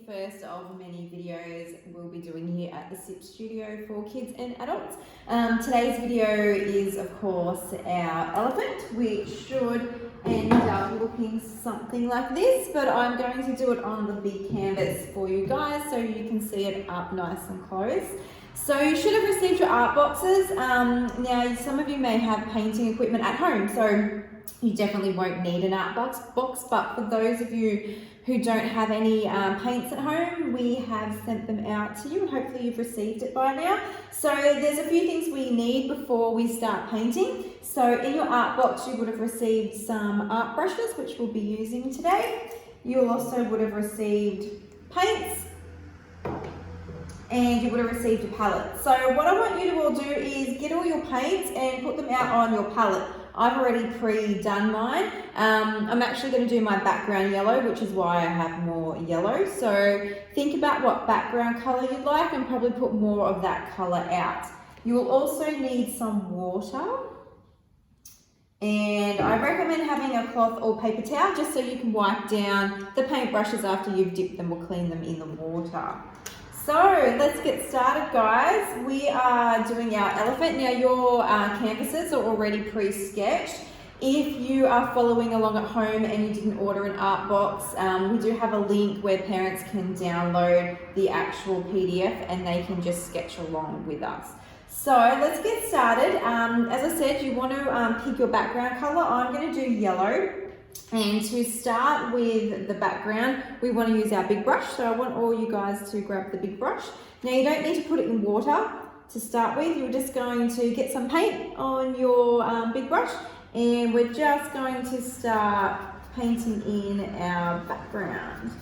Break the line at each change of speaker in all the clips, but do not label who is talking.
first of many videos we'll be doing here at the SIP Studio for kids and adults. Today's video is of course our elephant, which should end up looking something like this, but I'm going to do it on the big canvas for you guys so you can see it up nice and close. So you should have received your art boxes. Now some of you may have painting equipment at home, so you definitely won't need an art box, but for those of you who don't have any paints at home, we have sent them out to you and hopefully you've received it by now. So there's a few things we need before we start painting. So in your art box you would have received some art brushes, which we'll be using today. You also would have received paints, and you would have received a palette. So what I want you to all do is get all your paints and put them out on your palette. I've already pre-done mine. I'm actually going to do my background yellow, which is why I have more yellow. So think about what background colour you'd like and probably put more of that colour out. You will also need some water. And I recommend having a cloth or paper towel just so you can wipe down the paintbrushes after you've dipped them or cleaned them in the water. So let's get started, guys. We are doing our elephant. Now your canvases are already pre-sketched. If you are following along at home and you didn't order an art box, we do have a link where parents can download the actual PDF and they can just sketch along with us. So let's get started. As I said, you want to pick your background color. I'm going to do yellow. And to start with the background, we want to use our big brush. So I want all you guys to grab the big brush. Now you don't need to put it in water to start with. You're just going to get some paint on your big brush. And we're just going to start painting in our background.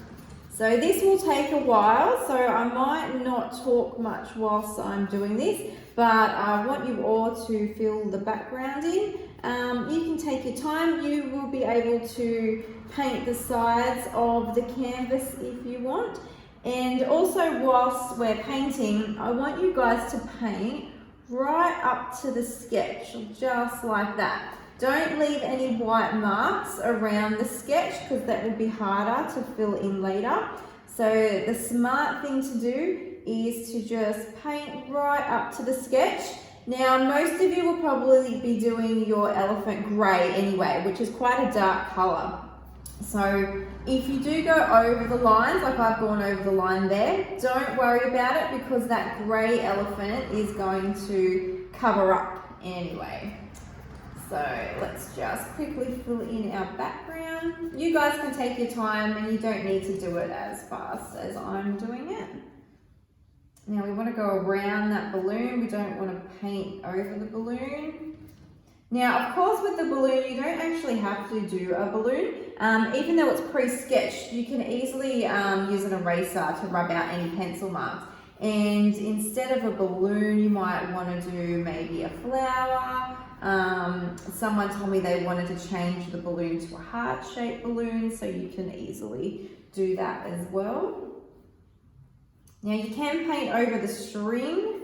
So this will take a while, so I might not talk much whilst I'm doing this, but I want you all to fill the background in. You can take your time. You will be able to paint the sides of the canvas if you want. And also whilst we're painting, I want you guys to paint right up to the sketch, just like that. Don't leave any white marks around the sketch because that will be harder to fill in later. So the smart thing to do is to just paint right up to the sketch. Now most of you will probably be doing your elephant grey anyway, which is quite a dark colour. So if you do go over the lines, like I've gone over the line there, don't worry about it because that grey elephant is going to cover up anyway. So let's just quickly fill in our background. You guys can take your time and you don't need to do it as fast as I'm doing it. Now we want to go around that balloon. We don't want to paint over the balloon. Now, of course, with the balloon, you don't actually have to do a balloon. Even though it's pre-sketched, you can easily use an eraser to rub out any pencil marks. And instead of a balloon, you might want to do maybe a flower. Someone told me they wanted to change the balloon to a heart-shaped balloon, so you can easily do that as well. Now you can paint over the string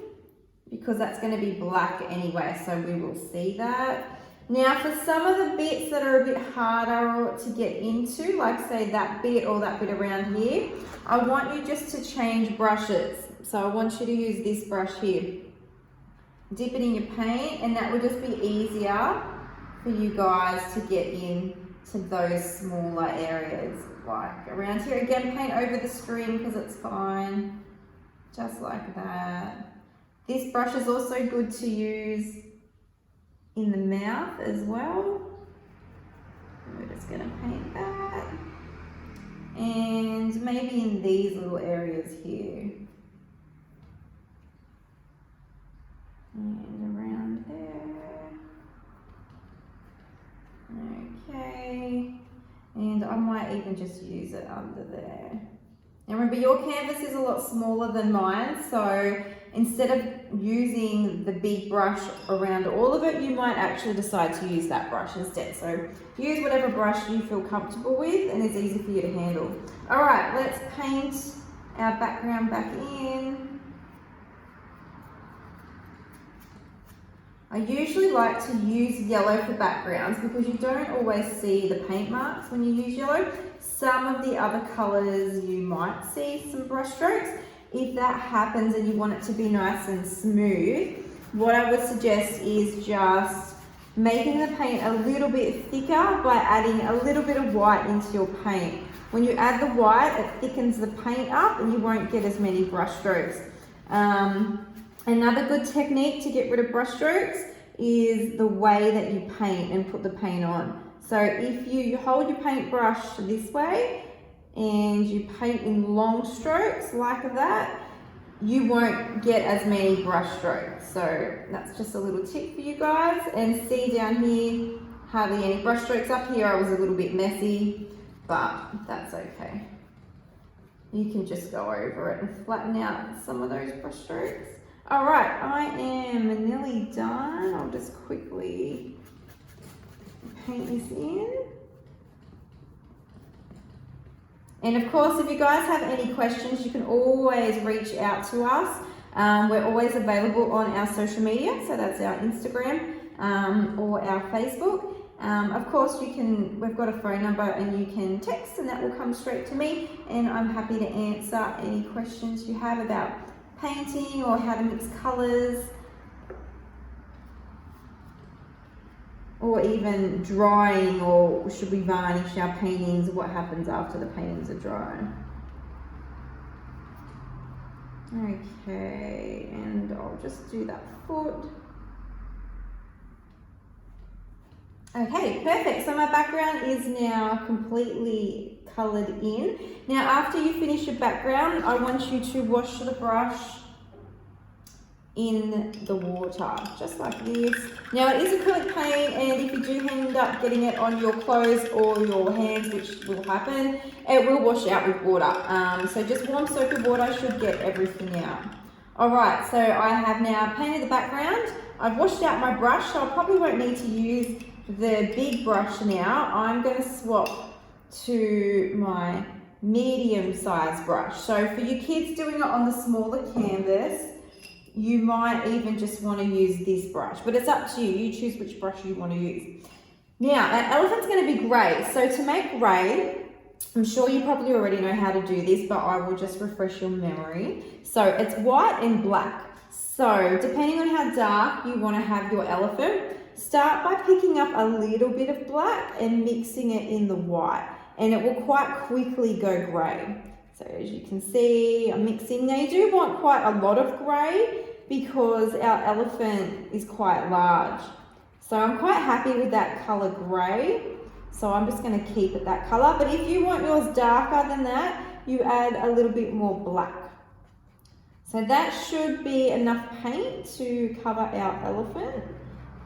because that's going to be black anyway, so we will see that. Now for some of the bits that are a bit harder to get into, like say that bit or that bit around here, I want you just to change brushes. So I want you to use this brush here. Dip it in your paint and that will just be easier for you guys to get in to those smaller areas. Like around here, again, paint over the string because it's fine. Just like that. This brush is also good to use in the mouth as well. We're just going to paint that. And maybe in these little areas here. And around there. Okay. And I might even just use it under there. Now remember, your canvas is a lot smaller than mine, so instead of using the big brush around all of it, you might actually decide to use that brush instead. So use whatever brush you feel comfortable with and is easy for you to handle. All right, let's paint our background back in. I usually like to use yellow for backgrounds because you don't always see the paint marks when you use yellow. Some of the other colours you might see some brush strokes. If that happens and you want it to be nice and smooth, what I would suggest is just making the paint a little bit thicker by adding a little bit of white into your paint. When you add the white, it thickens the paint up and you won't get as many brush strokes. Another good technique to get rid of brush strokes is the way that you paint and put the paint on. So if you hold your paintbrush this way and you paint in long strokes like that, you won't get as many brush strokes. So that's just a little tip for you guys. And see down here, hardly any brush strokes. Up here I was a little bit messy, but that's okay. You can just go over it and flatten out some of those brush strokes. All right, I am nearly done. I'll just quickly paint this in. And of course, if you guys have any questions, you can always reach out to us. We're always available on our social media, so that's our Instagram or our Facebook. Of course, we've got a phone number and you can text and that will come straight to me, and I'm happy to answer any questions you have about painting or how to mix colours, or even drying, or should we varnish our paintings, what happens after the paintings are dry. Okay, and I'll just do that foot. Okay, perfect. So my background is now completely coloured in. Now after you finish your background, I want you to wash the brush in the water, just like this. Now it is acrylic paint, and if you do end up getting it on your clothes or your hands, which will happen, it will wash out with water. So just warm soapy water should get everything out. Alright, so I have now painted the background. I've washed out my brush, so I probably won't need to use the big brush now. I'm going to swap to my medium sized brush. So for you kids doing it on the smaller canvas, you might even just want to use this brush, but it's up to you. You choose which brush you want to use. Now, our elephant's going to be grey. So to make grey, I'm sure you probably already know how to do this, but I will just refresh your memory. So it's white and black. So depending on how dark you want to have your elephant, start by picking up a little bit of black and mixing it in the white, and it will quite quickly go grey. So as you can see, I'm mixing. Now you do want quite a lot of grey because our elephant is quite large. So I'm quite happy with that colour grey. So I'm just going to keep it that colour. But if you want yours darker than that, you add a little bit more black. So that should be enough paint to cover our elephant.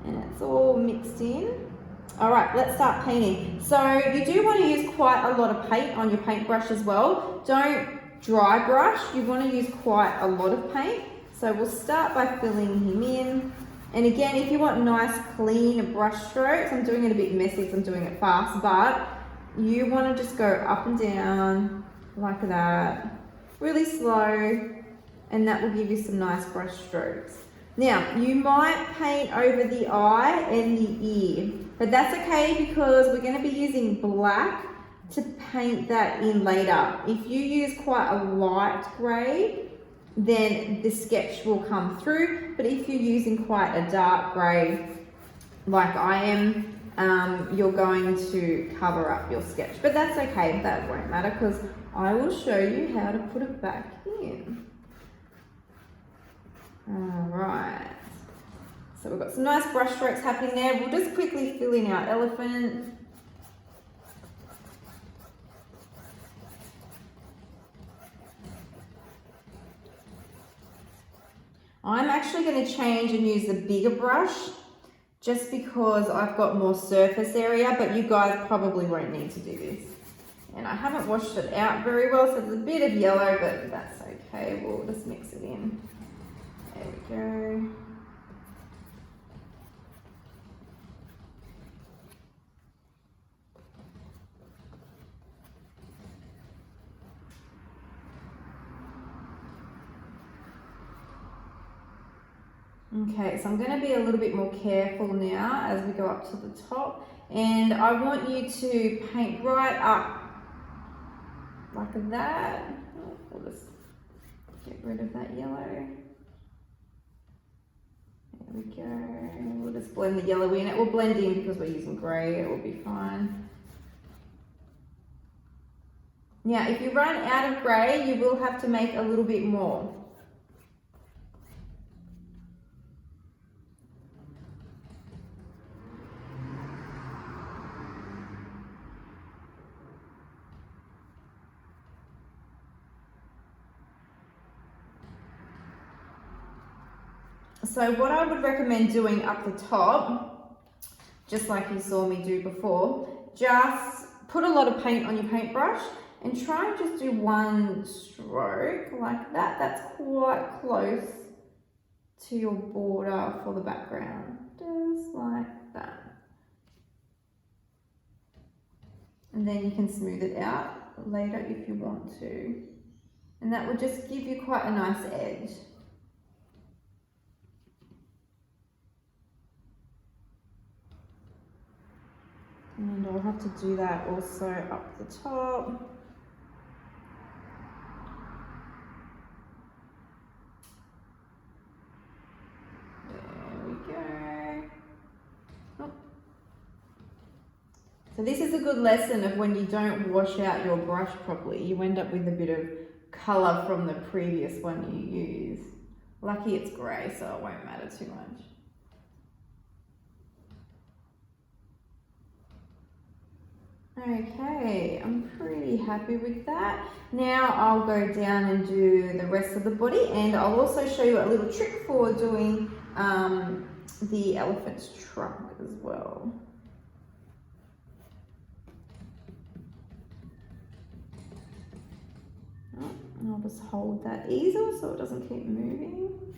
And it's all mixed in. All right, let's start painting. So you do want to use quite a lot of paint on your paintbrush as well. Don't dry brush, you want to use quite a lot of paint. So we'll start by filling him in. And again, if you want nice clean brush strokes, I'm doing it a bit messy because I'm doing it fast, but you want to just go up and down like that, really slow, and that will give you some nice brush strokes. Now, you might paint over the eye and the ear, but that's okay because we're going to be using black to paint that in later. If you use quite a light grey, then the sketch will come through, but if you're using quite a dark grey, like I am, you're going to cover up your sketch. But that's okay, that won't matter because I will show you how to put it back in. Alright, so we've got some nice brush strokes happening there. We'll just quickly fill in our elephant. I'm actually going to change and use the bigger brush just because I've got more surface area, but you guys probably won't need to do this. And I haven't washed it out very well, so there's a bit of yellow, but that's okay. We'll just mix it in. There we go. Okay, so I'm going to be a little bit more careful now as we go up to the top, and I want you to paint right up like that. We'll just get rid of that yellow. There we go. We'll just blend the yellow in. It will blend in because we're using grey. It will be fine. Now, if you run out of grey, you will have to make a little bit more. So what I would recommend doing up the top, just like you saw me do before, just put a lot of paint on your paintbrush and try and just do one stroke like that. That's quite close to your border for the background, just like that. And then you can smooth it out later if you want to. And that will just give you quite a nice edge. And I'll have to do that also up the top. There we go. Oh. So this is a good lesson of when you don't wash out your brush properly, you end up with a bit of colour from the previous one you used. Lucky it's grey, so it won't matter too much. Okay, I'm pretty happy with that. Now I'll go down and do the rest of the body, and I'll also show you a little trick for doing the elephant's trunk as well. And I'll just hold that easel so it doesn't keep moving.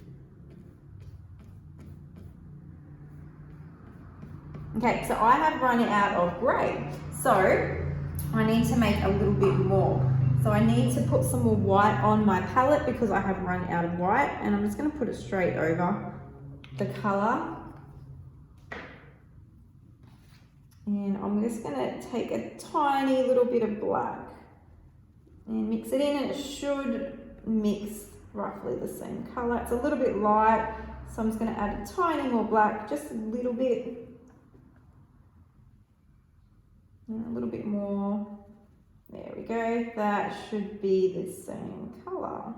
Okay, so I have run out of grey. So I need to make a little bit more. So I need to put some more white on my palette because I have run out of white, and I'm just going to put it straight over the colour. And I'm just going to take a tiny little bit of black and mix it in, and it should mix roughly the same colour. It's a little bit light, so I'm just going to add a tiny more black, just a little bit. And a little bit more. There we go. That should be the same colour.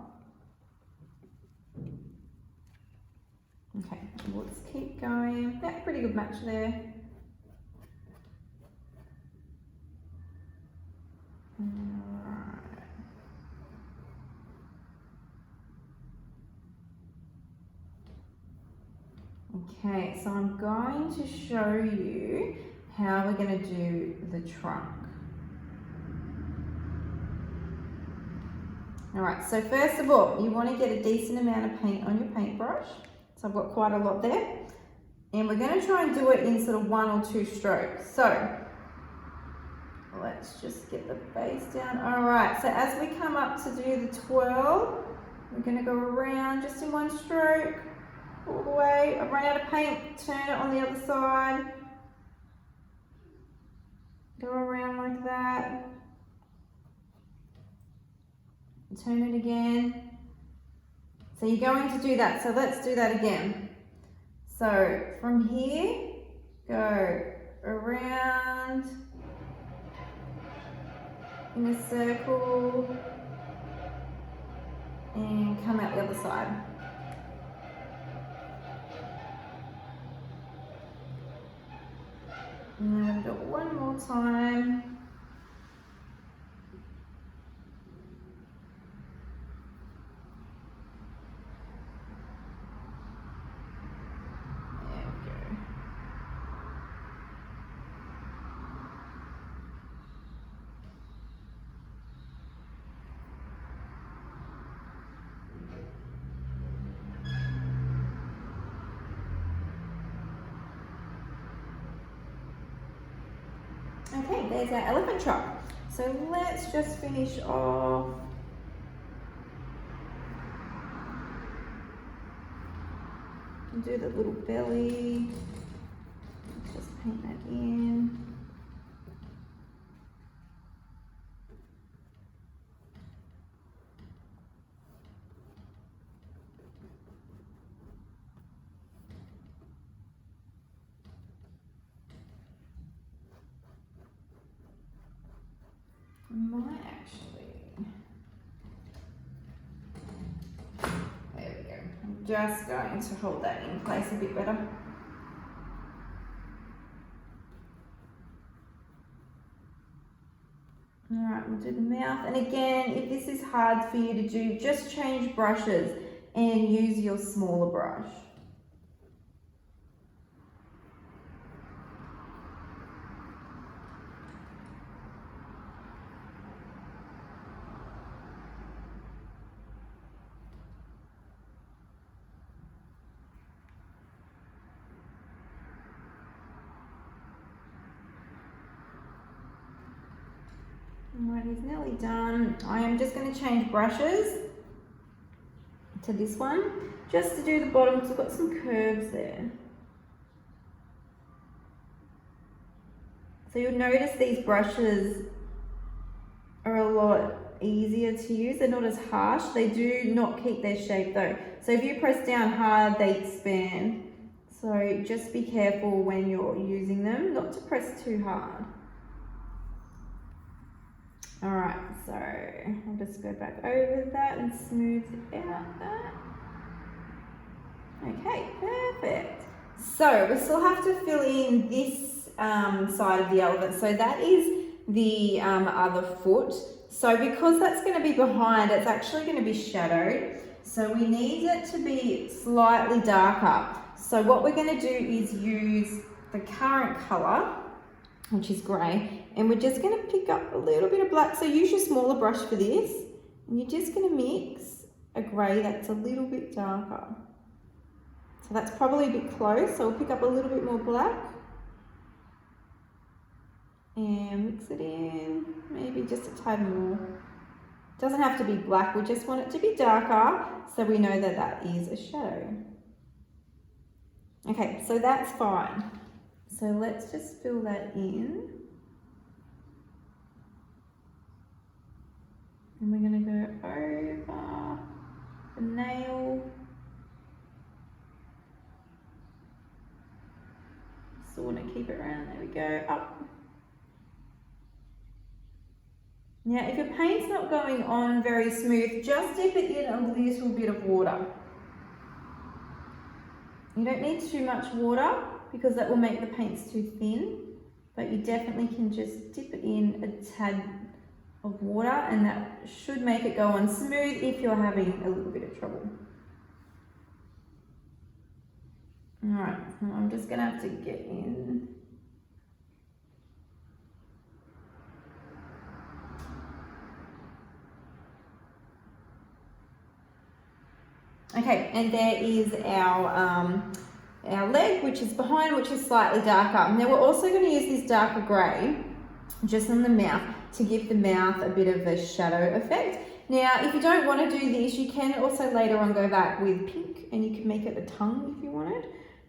Okay, let's keep going. Yeah, pretty good match there. Alright. Okay, so I'm going to show you how we're going to do the trunk. Alright, so first of all, you want to get a decent amount of paint on your paintbrush. So I've got quite a lot there. And we're going to try and do it in sort of 1 or 2 strokes. So let's just get the base down. Alright, so as we come up to do the twirl, we're going to go around just in 1 stroke, all the way. I've run out of paint, turn it on the other side. Go around like that. Turn it again. So you're going to do that. So let's do that again. So from here, go around in a circle and come out the other side. And then we'll do it one more time. There we go. Okay, there's our elephant trunk. So let's just finish off. We'll do the little belly. Just paint that in. I might actually. There we go. I'm just going to hold that in place a bit better. Alright, we'll do the mouth. And again, if this is hard for you to do, just change brushes and use your smaller brush. Alright, he's nearly done. I am just going to change brushes to this one, just to do the bottom because I've got some curves there. So you'll notice these brushes are a lot easier to use. They're not as harsh. They do not keep their shape though. So if you press down hard, they expand. So just be careful when you're using them, not to press too hard. Alright, so I'll just go back over that and smooth out that. Okay, perfect. So we still have to fill in this side of the elephant. So that is the other foot. So because that's going to be behind, it's actually going to be shadowed. So we need it to be slightly darker. So what we're going to do is use the current colour, which is grey, and we're just going to pick up a little bit of black. So use your smaller brush for this, and you're just going to mix a grey that's a little bit darker. So that's probably a bit close, so we'll pick up a little bit more black and mix it in, maybe just a tad more. Doesn't have to be black, we just want it to be darker so we know that that is a shadow. Okay, so that's fine. So let's just fill that in. And we're going to go over the nail. So want to keep it around, there we go, up. Now if your paint's not going on very smooth, just dip it in a little bit of water. You don't need too much water because that will make the paints too thin, but you definitely can just dip it in a tad of water and that should make it go on smooth if you're having a little bit of trouble. Alright, I'm just going to have to get in. Okay, and there is our leg, which is behind, which is slightly darker. Now we're also going to use this darker grey just on the mouth to give the mouth a bit of a shadow effect. Now, if you don't want to do this, you can also later on go back with pink and you can make it a tongue if you wanted.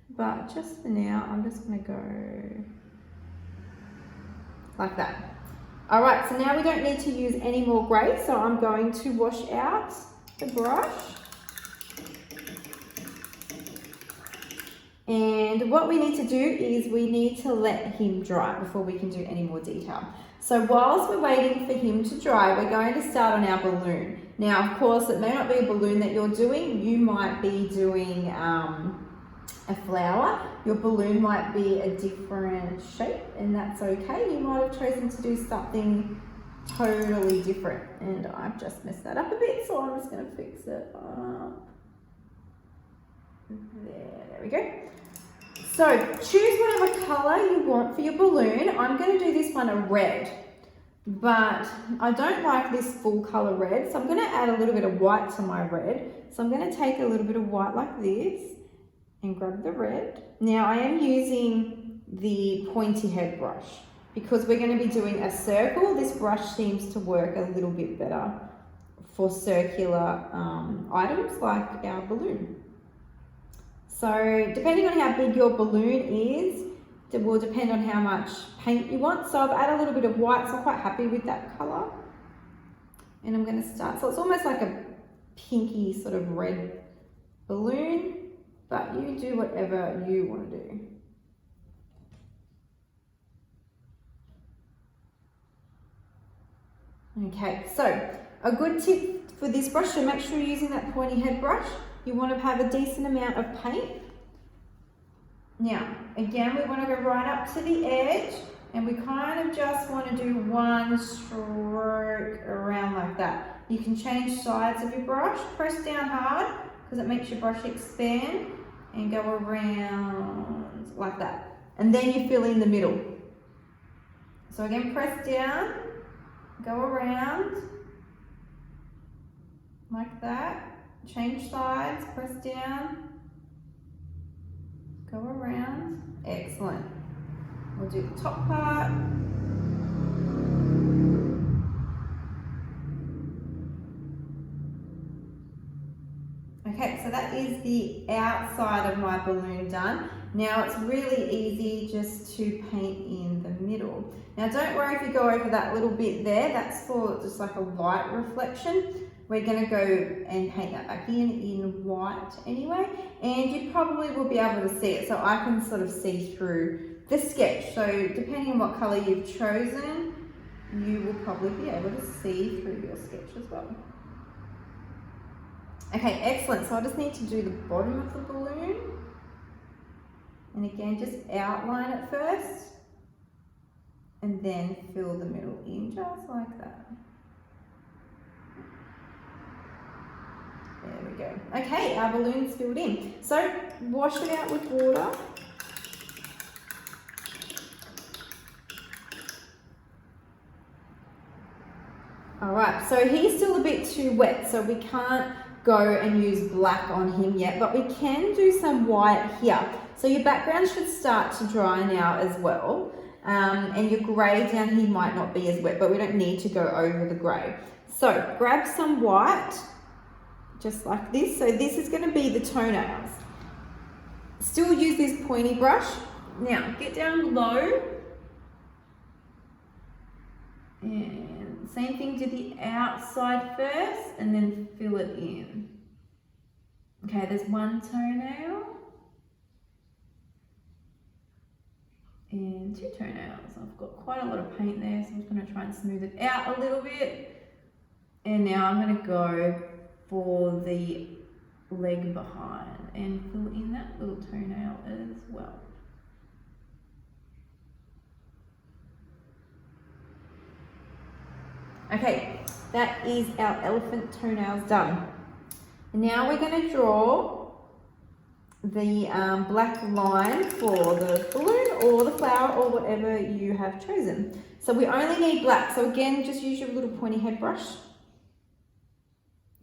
But just for now, I'm just going to go like that. All right, so now we don't need to use any more grey, so I'm going to wash out the brush. And what we need to do is we need to let him dry before we can do any more detail. So whilst we're waiting for him to dry, we're going to start on our balloon. Now, of course, it may not be a balloon that you're doing. You might be doing a flower. Your balloon might be a different shape, and that's okay. You might have chosen to do something totally different, and I've just messed that up a bit, so I'm just going to fix it up. There we go. So choose whatever colour you want for your balloon. I'm going to do this one a red, but I don't like this full colour red, so I'm going to add a little bit of white to my red. So I'm going to take a little bit of white like this and grab the red. Now I am using the pointy head brush because we're going to be doing a circle. This brush seems to work a little bit better for circular items like our balloon. So depending on how big your balloon is, it will depend on how much paint you want. So I've added a little bit of white, so I'm quite happy with that colour. And I'm going to start, so it's almost like a pinky sort of red balloon, but you do whatever you want to do. Okay, so a good tip for this brush, so make sure you're using that pointy head brush. You want to have a decent amount of paint. Now, again, we want to go right up to the edge, and we kind of just want to do one stroke around like that. You can change sides of your brush, press down hard, because it makes your brush expand, and go around like that. And then you fill in the middle. So again, press down, go around, like that. Change sides, press down, go around. Excellent. We'll do the top part. Okay, so that is the outside of my balloon done. Now it's really easy just to paint in the middle. Now don't worry if you go over that little bit there, that's for just like a light reflection. We're going to go and paint that back in white anyway, and you probably will be able to see it, so I can sort of see through the sketch. So depending on what colour you've chosen, you will probably be able to see through your sketch as well. Okay, excellent. So I just need to do the bottom of the balloon, and again just outline it first and then fill the middle in just like that. There we go. Okay, our balloon's filled in. So wash it out with water. All right, so he's still a bit too wet, so we can't go and use black on him yet, but we can do some white here. So your background should start to dry now as well. And your grey down here might not be as wet, but we don't need to go over the grey. So grab some white, just like this. So this is going to be the toenails. Still use this pointy brush. Now get down low. And same thing, do the outside first and then fill it in. Okay, there's one toenail. And two toenails. I've got quite a lot of paint there, so I'm just going to try and smooth it out a little bit. And now I'm going to go for the leg behind and fill in that little toenail as well. Okay, that is our elephant toenails done. Now we're going to draw the black line for the balloon or the flower or whatever you have chosen. So we only need black. So again, just use your little pointy head brush.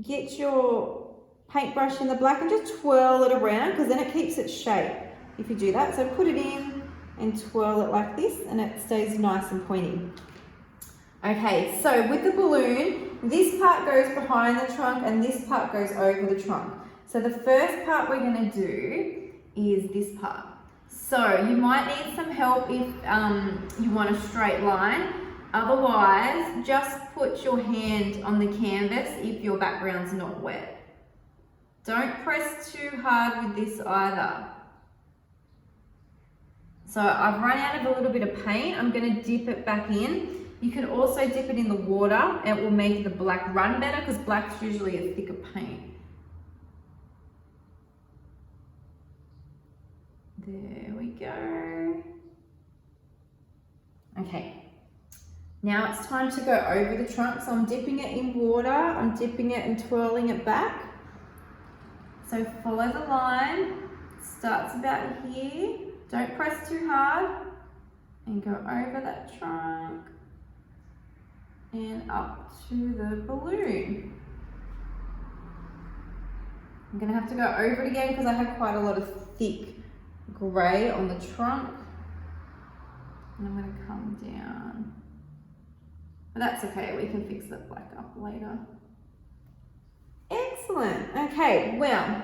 Get your paintbrush in the black and just twirl it around, because then it keeps its shape if you do that. So put it in and twirl it like this and it stays nice and pointy. Okay, so with the balloon, this part goes behind the trunk and this part goes over the trunk. So the first part we're going to do is this part. So you might need some help if you want a straight line. Otherwise, just put your hand on the canvas if your background's not wet. Don't press too hard with this either. So I've run out of a little bit of paint. I'm going to dip it back in. You can also dip it in the water. It will make the black run better, because black's usually a thicker paint. There we go. Okay, now it's time to go over the trunk. So I'm dipping it in water, I'm dipping it and twirling it back. So follow the line, it starts about here. Don't press too hard and go over that trunk and up to the balloon. I'm gonna have to go over it again because I have quite a lot of thick grey on the trunk. And I'm gonna come down. But that's okay, we can fix that black up later. Excellent. Okay, well,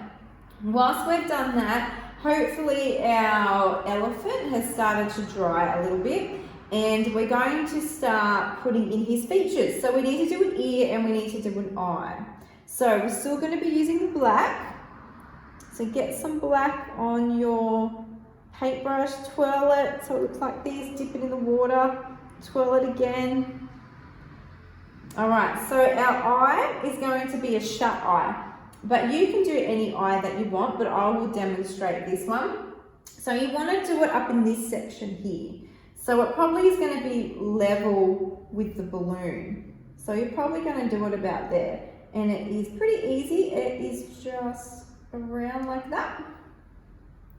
whilst we've done that, hopefully our elephant has started to dry a little bit, and we're going to start putting in his features. So we need to do an ear and we need to do an eye. So we're still going to be using the black. So get some black on your paintbrush, twirl it so it looks like this, dip it in the water, twirl it again. Alright, so our eye is going to be a shut eye, but you can do any eye that you want, but I will demonstrate this one. So you want to do it up in this section here. So it probably is going to be level with the balloon. So you're probably going to do it about there. And it is pretty easy. It is just around like that.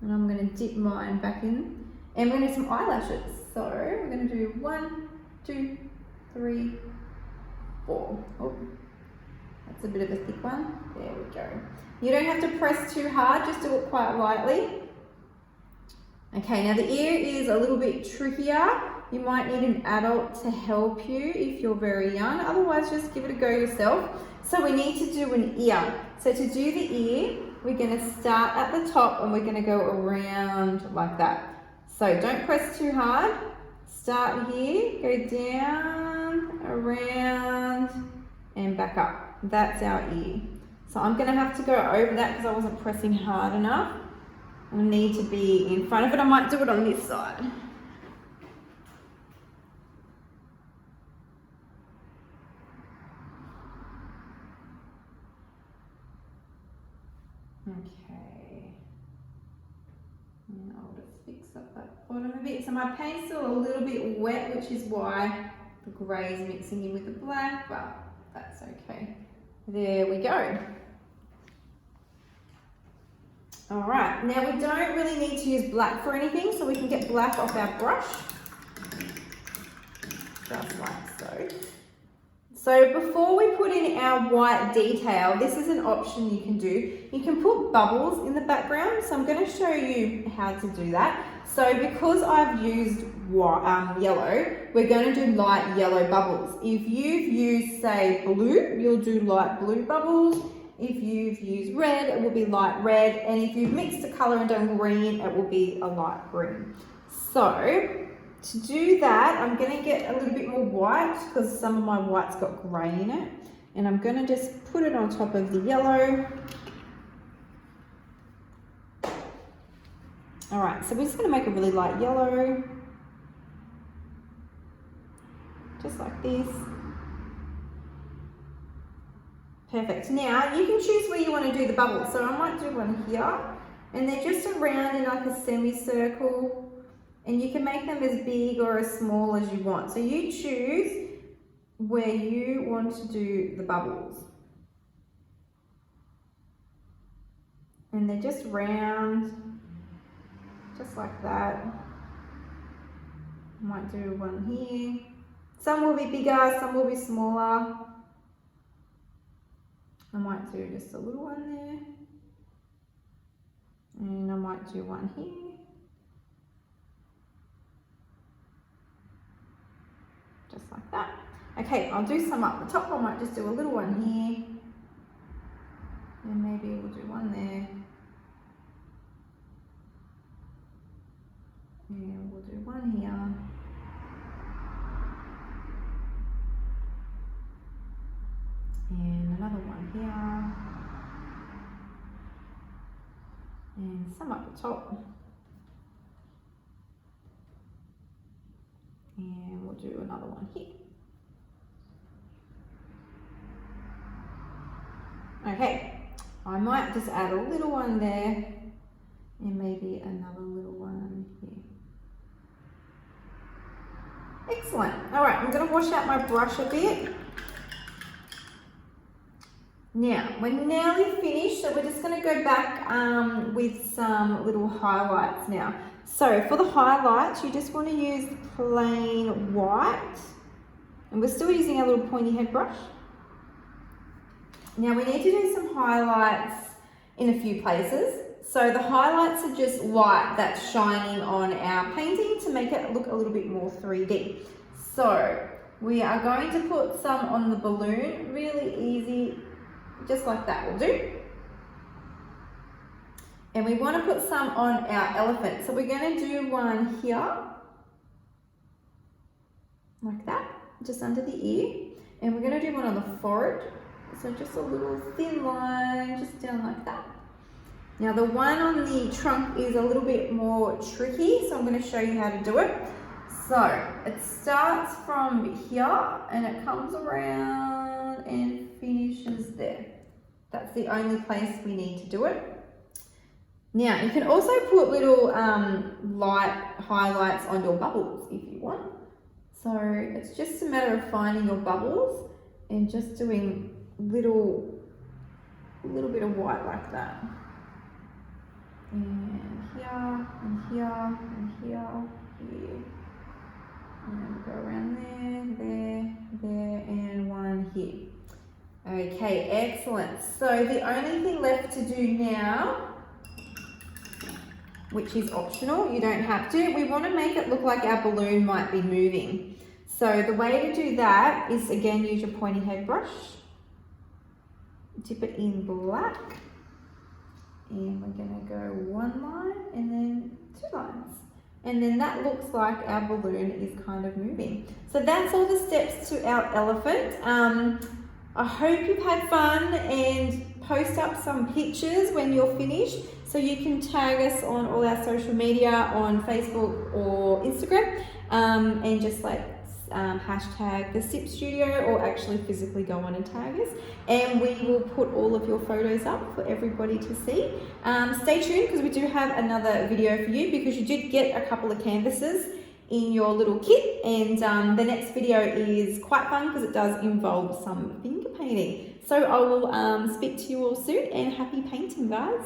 And I'm going to dip mine back in. And we're going to do some eyelashes. So we're going to do 1, 2, 3, 4. Oh, that's a bit of a thick one. There we go. You don't have to press too hard, just do it quite lightly. Okay, now the ear is a little bit trickier. You might need an adult to help you if you're very young. Otherwise, just give it a go yourself. So we need to do an ear. So to do the ear, we're going to start at the top and we're going to go around like that. So don't press too hard. Start here, go down, around, and back up. That's our ear. So I'm going to have to go over that because I wasn't pressing hard enough. I need to be in front of it. I might do it on this side. Okay. And I'll just fix up that bottom a bit. So my paint's still a little bit wet, which is why the grey is mixing in with the black, but that's okay. There we go. Alright, now we don't really need to use black for anything, so we can get black off our brush. Just like so. So before we put in our white detail, this is an option you can do. You can put bubbles in the background, so I'm going to show you how to do that. So because I've used yellow, we're going to do light yellow bubbles. If you've used, say, blue, you'll do light blue bubbles. If you've used red, it will be light red. And if you've mixed a colour and done green, it will be a light green. So to do that, I'm going to get a little bit more white because some of my white's got grey in it. And I'm going to just put it on top of the yellow. Alright, so we're just going to make a really light yellow. Just like this. Perfect. Now you can choose where you want to do the bubbles. So I might do one here, and they're just around in like a semicircle, and you can make them as big or as small as you want. So you choose where you want to do the bubbles. And they're just round, just like that. I might do one here. Some will be bigger, some will be smaller. I might do just a little one there. And I might do one here. Just like that. Okay, I'll do some up the top. I might just do a little one here. And maybe we'll do one there. And we'll do one here. And another one here. And some up the top. And we'll do another one here. Okay, I might just add a little one there and maybe another little one here. Excellent. All right, I'm going to wash out my brush a bit. Now, we're nearly finished, so we're just going to go back with some little highlights now. So for the highlights, you just want to use plain white, and we're still using our little pointy head brush. Now we need to do some highlights in a few places. So the highlights are just light that's shining on our painting to make it look a little bit more 3D. So we are going to put some on the balloon, really easy, just like that will do. And we want to put some on our elephant. So we're going to do one here, like that, just under the ear. And we're going to do one on the forehead. So just a little thin line, just down like that. Now the one on the trunk is a little bit more tricky, so I'm going to show you how to do it. So it starts from here and it comes around and finishes there. That's the only place we need to do it. Now you can also put little light highlights on your bubbles if you want. So it's just a matter of finding your bubbles and just doing little bit of white like that. And here, and here, and here, here. And go around there, and one here. Okay, excellent. So the only thing left to do now, which is optional, you don't have to, we want to make it look like our balloon might be moving. So the way to do that is, again, use your pointy head brush, dip it in black, and we're going to go one line and then two lines. And then that looks like our balloon is kind of moving. So that's all the steps to our elephant. I hope you've had fun, and post up some pictures when you're finished so you can tag us on all our social media on Facebook or Instagram, and just like hashtag the SIP Studio, or actually physically go on and tag us, and we will put all of your photos up for everybody to see. Stay tuned, because we do have another video for you, because you did get a couple of canvases in your little kit, and the next video is quite fun because it does involve some finger painting. So I will speak to you all soon, and happy painting, guys.